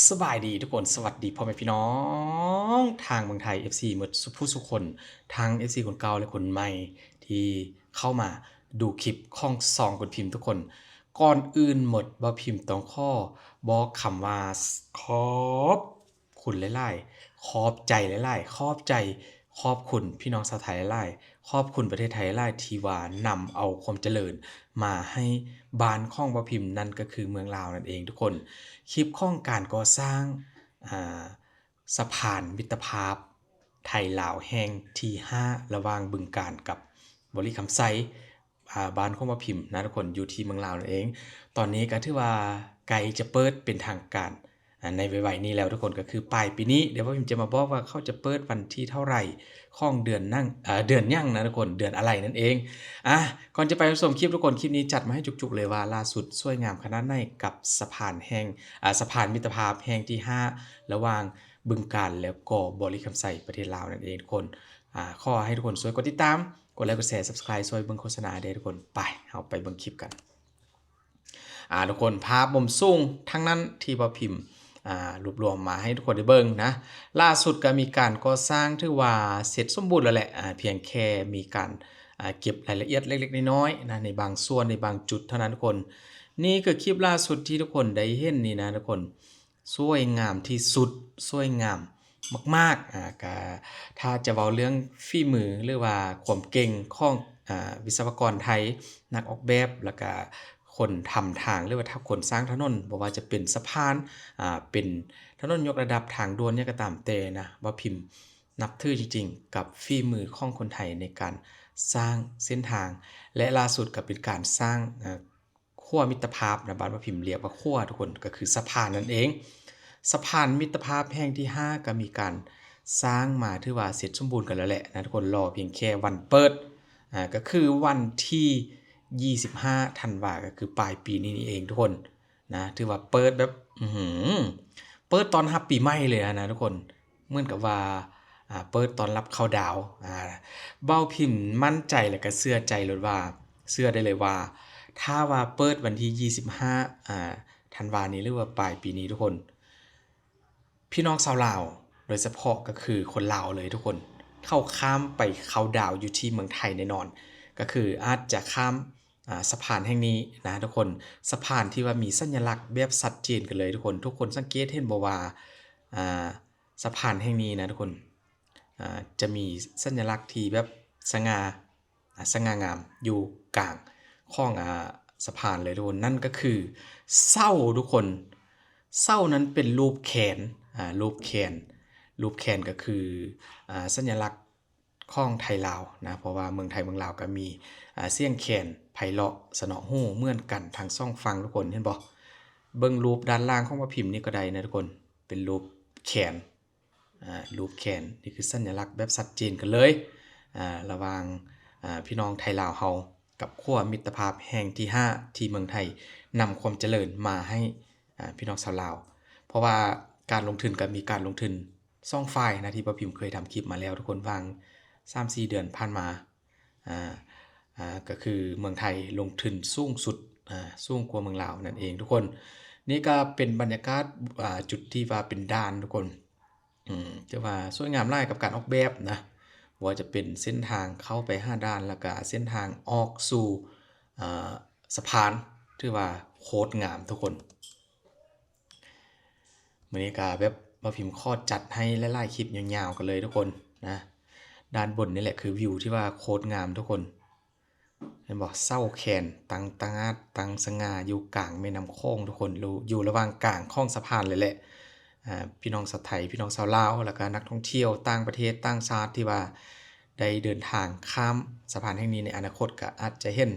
สบายดีทุกคนสวัสดีพ่อแม่พี่น้องทางเมืองไทย FC หมดสุผู้สุคนทาง FC คนเก่าและคนใหม่ที่เข้ามาดูคลิปข้องซองกดพิมพ์ทุกคนก่อนอื่นหมดบ่พิมพ์ต้องข้อบอกคำว่าขอบคุณหลายๆขอบใจหลายๆขอบใจขอบคุณพี่น้องชาวไทยหลายๆขอบคุณประเทศไทยหลายที่ว่านำเอาความเจริญมาให้บ้านของบ่พิมพ์นั่นก็คือเมืองลาวนั่นเองทุกคน คลิปข้องการก่อสร้างสะพานมิตรภาพไทยลาวแห่งที่5ระหว่างบึงกาฬกับบริคำไซบ้านของบ่พิมพ์นะทุกคนอยู่ที่เมืองลาวนั่นเองตอนนี้ก็ถือว่าไกลจะเปิดเป็นทางการในไวๆนี้แล้วทุกคนก็คือปลายปีนี้เดี๋ยวบ่พิมพ์จะมาบอกว่าเขาจะเปิดวันที่เท่าไหร่ของเดือนเดือนยั่งนะทุกคนเดือนอะไรนั่นเองก่อนจะไปรับชมคลิปทุกคนคลิปนี้จัดมาให้จุกๆเลยว่าล่าสุดสวยงามขนาดไหนกับสะพานแห่งสะพานมิตรภาพแห่งที่5ระหว่างบึงกาฬแล้วก็บริคำไซประเทศลาวนั่นเองทุกคนขอให้ทุกคนช่วยกดติดตามกดไลค์กดแชร์ Subscribe ช่วยเบิ่งโฆษณาได้ทุกคนไปเอาไปเบิ่งคลิปกันทุกคนภาพมุมสูงทั้งนั้นที่บ่พิมพ์รวบรวมมาให้ทุกคนได้เบิ่งนะล่าสุดก็มีการก่อสร้างที่ว่าเสร็จสมบูรณ์แล้วแหละเพียงแค่มีการเก็บรายละเอียดเล็กๆน้อยๆนะในบางส่วนในบางจุดเท่านั้นทุกคนนี่คือคลิปล่าสุดที่ทุกคนได้เห็นนี่นะทุกคนสวยงามที่สุดสวยงามมากๆก็ถ้าจะเว้าเรื่องฝีมือหรือว่าความเก่งของวิศวกรไทยนักออกแบบแล้วก็คนทำทางหรือว่าคนสร้างถนนบ่ว่าจะเป็นสะพานเป็นถนนยกระดับทางด่วนเนี่ยก็ตามแต่นะว่าพิมพ์นับถือจริงๆกับฝีมือของคนไทยในการสร้างเส้นทางและล่าสุดก็เป็นการสร้างขั้วมิตรภาพนะบ้านว่าพิมพ์เรียกว่าขั้วทุกคนก็คือสะพานนั่นเองสะพานมิตรภาพแห่งที่5ก็มีการสร้างมาถือว่าเสร็จสมบูรณ์กันแล้วแหละนะทุกคนรอเพียงแค่วันเปิดก็คือวันที่25ธันวาก็คือปลายปีนี้นี่เองทุกคนนะถือว่าเปิดแบบเปิดตอนรับปีใหม่เลยนะทุกคนเหมือนกับว่าเปิดตอนรับเข้าดาวเบ้าพิมพ์มั่นใจและก็เชื่อใจเลยว่าเชื่อได้เลยว่าถ้าว่าเปิดวันที่25ธันวานี้หรือว่าปลายปีนี้ทุกคนพี่น้องชาวลาวโดยเฉพาะก็คือคนลาวเลยทุกคนเข้าข้ามไปเข้าดาวอยู่ที่เมืองไทยแน่นอนก็คืออาจจะข้ามสะพานแห่งนี้นะทุกคนสะพานที่ว่ามีสัญลักษณ์แบบชัดเจนกันเลยทุกคนสังเกตเห็นบ่ว่าสะพานแห่งนี้นะทุกคนจะมีสัญลักษณ์ที่แบบสง่างามอยู่กลางของสะพานเลยทุกคนนั่นก็คือเส้าทุกคนเส้านั้นเป็นรูปแขนรูปแขนก็คือสัญลักษณ์ของไทยลาวนะเพราะว่าเมืองไทยเมืองลาวก็มีเสียงแขนไพเราะสนอหูเหมือนกันทั้งสองฝั่งทุกคนเห็นบ่เบิ่งรูปด้านล่างของว่าพิมพ์นี่ก็ได้นะทุกคนเป็นรูปแขนรูปแขนนี่คือสัญลักษณ์แบบชัดเจนกันเลยระหว่างพี่น้องไทยลาวเฮากับขั้วมิตรภาพแห่งที่5ที่เมืองไทยนำความเจริญมาให้พี่น้องชาวลาวเพราะว่าการลงทุนก็มีการลงทุน2ฝ่ายนะที่บ่พิมพ์เคยทำคลิปมาแล้วทุกคนวาง 3-4 เดือนผ่านมาก็คือเมืองไทยลงทุนสูงสุดสูงกว่าเมืองลาวนั่นเองทุกคนนี่ก็เป็นบรรยากาศจุดที่ว่าเป็นด่านทุกคนจะว่าสวยงามหลายกับการออกแบบนะว่าจะเป็นเส้นทางเข้าไป5ด้านแล้วก็เส้นทางออกสู่สะพานถือว่าโคตรงามทุกคนมื้อนี้ก็แบบบ่พิมพ์ข้อจัดให้หลายๆคลิปยาวๆกันเลยทุกคนนะด้านบนนี่แหละคือวิวที่ว่าโคตรงามทุกคนเห็นบ่เซ้าแขนตั้งตะงาดตั้งสง่าอยู่กลางแม่น้ำโขงทุกคนอยู่ระหว่างกลางของสะพานเลยแหละพี่น้องชาวไทยพี่น้องชาวลาวแล้วก็นักท่องเที่ยวต่างประเทศต่างชาติที่ว่าได้เดินทางข้ามสะพานแห่งนี้ในอนาคตก็อาจจะเห็น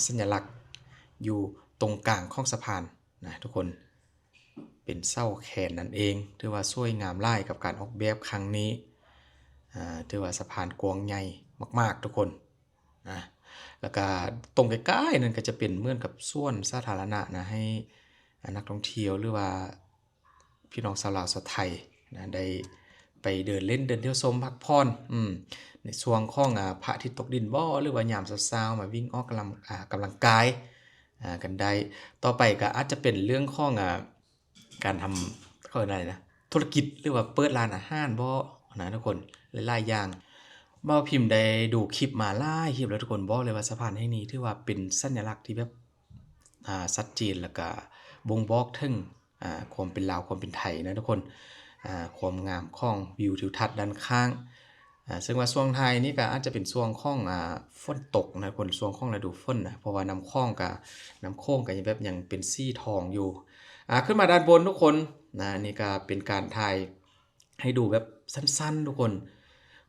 สัญลักษณ์อยู่ตรงกลางของสะพานนะทุกคนเป็นเส้าแขนนั่นเองถือว่าสวยงามหลายกับการออกแบบครั้งนี้ถือว่าสะพานกว้างใหญ่มากๆทุกคนนะแล้วก็ตรงใกล้ๆนั่นก็จะเป็นเหมือนกับสวนสาธารณะนะให้นักท่องเที่ยวหรือว่าพี่น้องชาวลาวชาวไทยนะได้ไปเดินเล่นเดินเที่ยวชมพักผ่อนในช่วงของพระอาทิตย์ตกดินบ่หรือว่ายามเช้าๆมาวิ่งออกกำลังกายกันได้ต่อไปก็อาจจะเป็นเรื่องของการทำ ก็ได้นะธุรกิจหรือว่าเปิดร้านอาหารบ่นะทุกคนหลายๆอย่างบ่พิมพ์ได้ดูคลิปมาหลายคลิปแล้วทุกคนบอกเลยว่าสะพานแห่งนี้ถือว่าเป็นสัญลักษณ์ที่แบบชัดเจนแล้วก็บ่งบอกถึงความเป็นลาวความเป็นไทยนะทุกคนความงามของวิวทิวทัศน์ด้านข้างซึ่งว่าช่วงไทยนี่ก็อาจจะเป็นช่วงของฝนตกนะทุกคนช่วงของฤดูฝนนะเพราะว่าน้ำคลองกับน้ำโขงก็ยังแบบยังเป็นสีทองอยู่ขึ้นมาด้านบนทุกคนนะนี่ก็เป็นการถ่ายให้ดูแบบสั้นๆทุกคน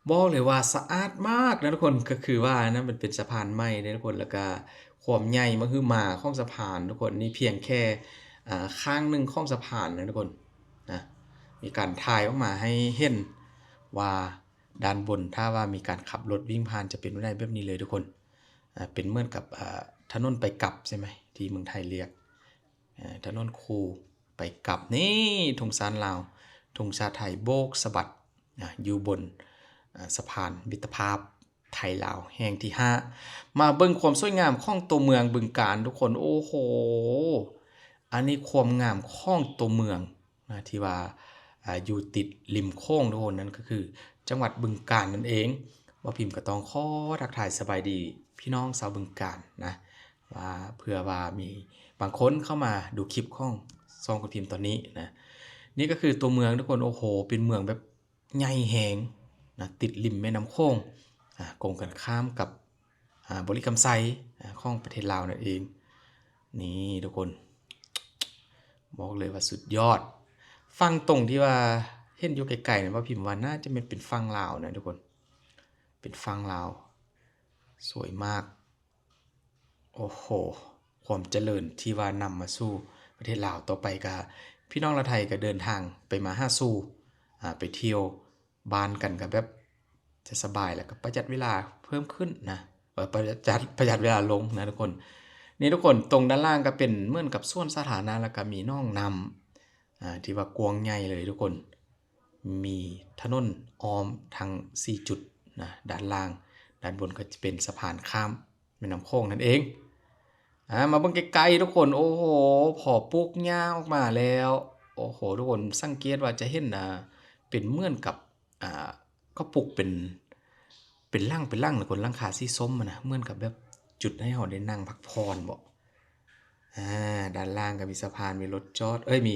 บอกเลยว่าสะอาดมากนะทุกคนก็คือว่านะมันเป็นสะพานไม้นะทุกคนแล้วก็ความใหญ่มันคือมาของสะพานทุกคนนี่เพียงแค่ข้างหนึงของสะพานนะทุกคนนะมีการถ่ายออกมาให้เห็นว่าด้านบนถ้าว่ามีการขับรถวิ่งผ่านจะเป็นไปได้แบบนี้เลยทุกคนเป็นเหมือนกับถนนไปกลับใช่ไหมที่เมืองไทยเรียกถนนคูไปกลับนี่ธงชาติลาวธงชาติไทยโบกสะบัดอยู่บนสะพานมิตรภาพไทยลาวแห่งที่5มาเบิ่งความสวยงามของตัวเมืองบึงกาฬทุกคนโอ้โหอันนี้ความงามของตัวเมืองนะที่ว่าอยู่ติดริมโค้งทุกคนนั่นก็คือจังหวัดบึงกาฬนั่นเองว่าพิมพ์ก็ต้องขอทักทายสบายดีพี่น้องชาวบึงกาฬนะว่าเพื่อว่ามีบางคนเข้ามาดูคลิปของซองคุณพิมพ์ตอนนี้นะนี่ก็คือตัวเมืองทุกคนโอ้โหเป็นเมืองแบบใหญ่แหงนะติดริมแม่น้ำโขงกงกันข้ามกับบริกรรมไซของประเทศลาวนั่นเองนี่ทุกคนบอกเลยว่าสุดยอดฟังตรงที่ว่าเห็นอยู่ไกลๆนะว่าพิมพ์ว่าน่าจะเป็นฟังลาวนะทุกคนเป็นฟังลาวสวยมากโอ้โหความเจริญที่ว่านำมาสู่ประเทศลาวต่อไปก็พี่น้องลาวไทยก็เดินทางไปมาหาสู่ไปเที่ยวบ้านกันก็แบบจะสบายแล้วก็ประหยัดเวลาเพิ่มขึ้นนะประหยัดเวลาลงนะทุกคนนี่ทุกคนตรงด้านล่างก็เป็นเหมือนกับส่วนสาธารณะแล้วก็มีน้องนำที่ว่ากวางใหญ่เลยทุกคนมีถนนอ้อมทั้ง4จุดนะด้านล่างด้านบนก็จะเป็นสะพานข้ามแม่น้ำโขงนั่นเองมาเบิ่งไกลๆทุกคนโอ้โหพอปลูกหญ้าออกมาแล้วโอ้โหทุกคนสังเกตว่าจะเห็นเป็นเหมือนกับก็ปลูกเป็นร่างนะคนร่างขาสีส้มนะเหมือนกับแบบจุดให้เราได้นั่งพักผ่อนบ่ด้านล่างก็มีสะพานมีรถจอดมี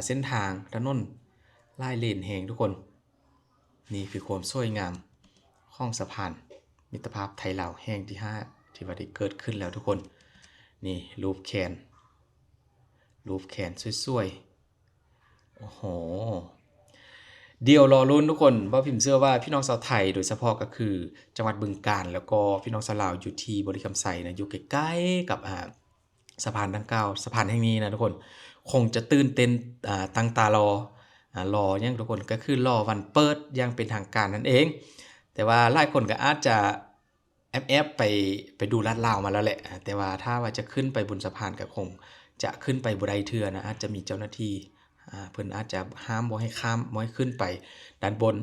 เส้นทางถนนลายเลนแห่งทุกคนนี่คือความสวยงามของสะพานมิตรภาพไทยลาวแห่งที่5ที่ว่าได้เกิดขึ้นแล้วทุกคนนี่รูปแขนสวยๆโอ้โหเดี๋ยวรอลุ้นทุกคนว่าพิมพ์เชื่อว่าพี่น้องชาวไทยโดยเฉพาะก็คือจังหวัดบึงกาฬแล้วก็พี่น้องชาวลาวอยู่ที่บริคำไซนะอยู่ใกล้ๆกับสะพานดังกล่าวสะพานแห่งนี้นะทุกคนคงจะตื่นเต้นตั้งตารออย่างทุกคนก็คือรอวันเปิดอย่างเป็นทางการนั่นเองแต่ว่าหลายคนก็อาจจะแอบไปดูลาดลาวมาแล้วแหละแต่ว่าถ้าว่าจะขึ้นไปบนสะพานก็คงจะขึ้นไปบ่ได้เทื่อนะอาจจะมีเจ้าหน้าที่เพิ่นอาจจะห้ามบ่ให้ข้ามบ่ให้ขึ้นไปด้านบน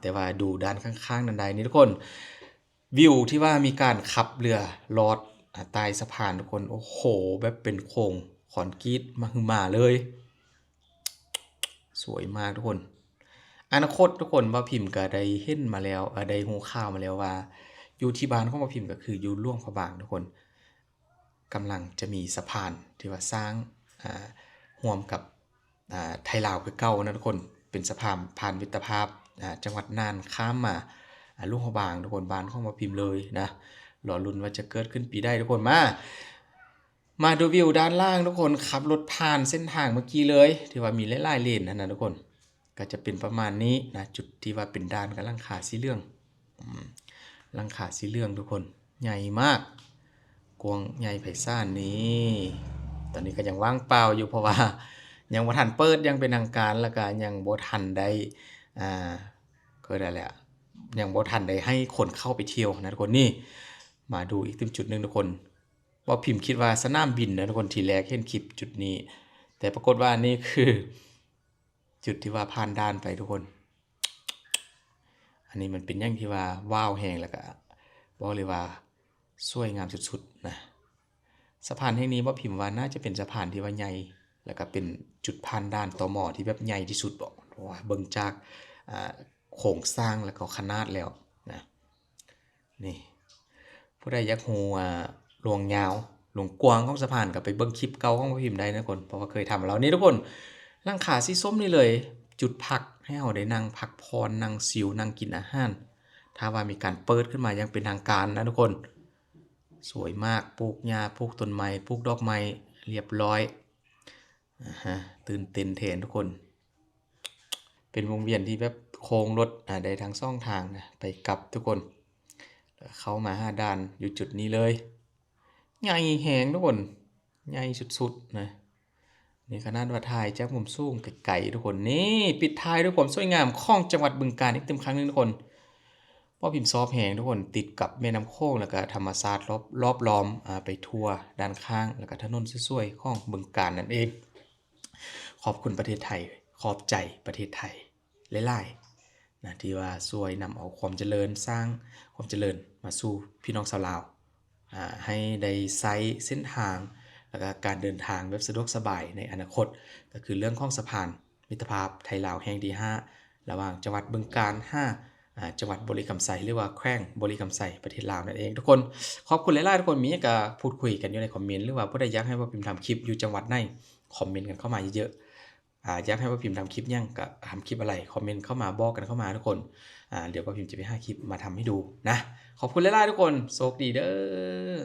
แต่ว่าดูด้านข้างๆนั่นใดนี่ทุกคนวิวที่ว่ามีการขับเรือลอดใต้สะพานทุกคนโอ้โหแบบเป็นโครงคอนกรีตมหึมาเลยสวยมากทุกคนอนาคตทุกคนบ่พิมพ์ก็ได้เห็นมาแล้วได้ฮู้ข่าวมาแล้วว่าอยู่ที่บ้านของบ่พิมพ์ก็คืออยู่หลวงพระบางทุกคนกำลังจะมีสะพานที่ว่าสร้างร่วมกับไทยลาวคือเก่านะทุกคนเป็นสะพานผ่านมิตรภาพจังหวัดน่านข้ามมาหลวงพระบางทุกคนบ้านของบ่พิมพ์เลยนะรอลุ้นว่าจะเกิดขึ้นปีใดทุกคนมาดูวิวด้านล่างทุกคนขับรถผ่านเส้นทางเมื่อกี้เลยที่ว่ามีหลายๆเลนนะทุกคนก็จะเป็นประมาณนี้นะจุดที่ว่าเป็นด้านกับหลังคาสีเหลืองหลังคาสีเหลืองทุกคนใหญ่มากกวางใหญ่ไพศาลนี้ตอนนี้ก็ยังว่างเปล่าอยู่เพราะว่ายังบ่ทันเปิดยังเป็นทางการแล้วก็ยังบ่ทันได้ก็ได้แหละยังบ่ทันได้ให้คนเข้าไปเที่ยวนะทุกคนนี่มาดูอีกจุดนึงทุกคนว่าพิมพ์คิดว่าสนามบินนะทุกคนทีแรกเห็นคลิปจุดนี้แต่ปรากฏว่านี่คือจุดที่ว่าผ่านด่านไปทุกคนอันนี้มันเป็นอย่างที่ว่าว้าวแฮงแล้วก็บอกเลยว่าสวยงามสุดๆนะสะพานแห่งนี้ว่าพิมพ์ว่าน่าจะเป็นสะพานที่ว่าใหญ่ แล้วก็เป็นจุดผ่านด่านตมที่แบบใหญ่ที่สุดบ่เพราะว่าเบิ่งจากโครงสร้างแล้วก็ขนาดแล้วนะนี่ผู้ใดอยากฮู้หลวงยาวหลวงกว้างของสะพานก็ไปเบิ่งคลิปเก่าของพ่อพิมพ์ได้นะคนเพราะว่าเคยทำแล้วนี่ทุกคนหลังคาสีส้มนี่เลยจุดพักให้เราได้นั่งพักพรนั่งชิลนั่งกินอาหารถ้าว่ามีการเปิดขึ้นมายังเป็นทางการนะทุกคนสวยมากปลูกหญ้าปลูกต้นไม้ปลูกดอกไม้เรียบร้อยตื่นเต้นแทนทุกคนเป็นวงเวียนที่แบบโค้งรถได้ทั้งสองทางนะไปกลับทุกคนเข้ามา5ด่านอยู่จุดนี้เลยใหญ่แหงทุกคนใหญ่สุดๆนะนี่ขนาดว่าถ่ายจากมุมสูงไกลๆทุกคนนี่ปิดท้ายด้วยความสวยงามของจังหวัดบึงกาฬอีกเต็มครั้งนึงทุกคนพ่อพิมพ์ซอฟแหงทุกคนติดกับแม่น้ำโขงแล้วก็ธรรมชาติรอบล้อมไปทั่วด้านข้างแล้วก็ถนนสวยๆของบึงกาฬนั่นเองขอบคุณประเทศไทยขอบใจประเทศไทยหลายๆนะที่ว่าช่วยนำเอาความเจริญสร้างความเจริญมาสู่พี่น้องชาวลาวให้ได้ใช้เส้นทางแล้วก็การเดินทางแบบสะดวกสบายในอนาคตก็คือเรื่องของสะพานมิตรภาพไทยลาวแห่งที่5ระหว่างจังหวัดบึงกาฬจังหวัดบริคำไซหรือว่าแขวงบริคำไซประเทศลาวนั่นเองทุกคนขอบคุณหลายๆทุกคนมีก็พูดคุยกันอยู่ในคอมเมนต์หรือว่าผู้ใดอยากให้ว่าพิมพ์ทำคลิปอยู่จังหวัดไหนคอมเมนต์กันเข้ามาเยอะๆอยากให้ว่าพิมพ์ทำคลิปยังก็ทำคลิปอะไรคอมเมนต์เข้ามาบอกกันเข้ามาทุกคนเดี๋ยวว่าพิมพ์จะไปหาคลิปมาทำให้ดูนะขอบคุณหลายๆทุกคนโชคดีเด้อ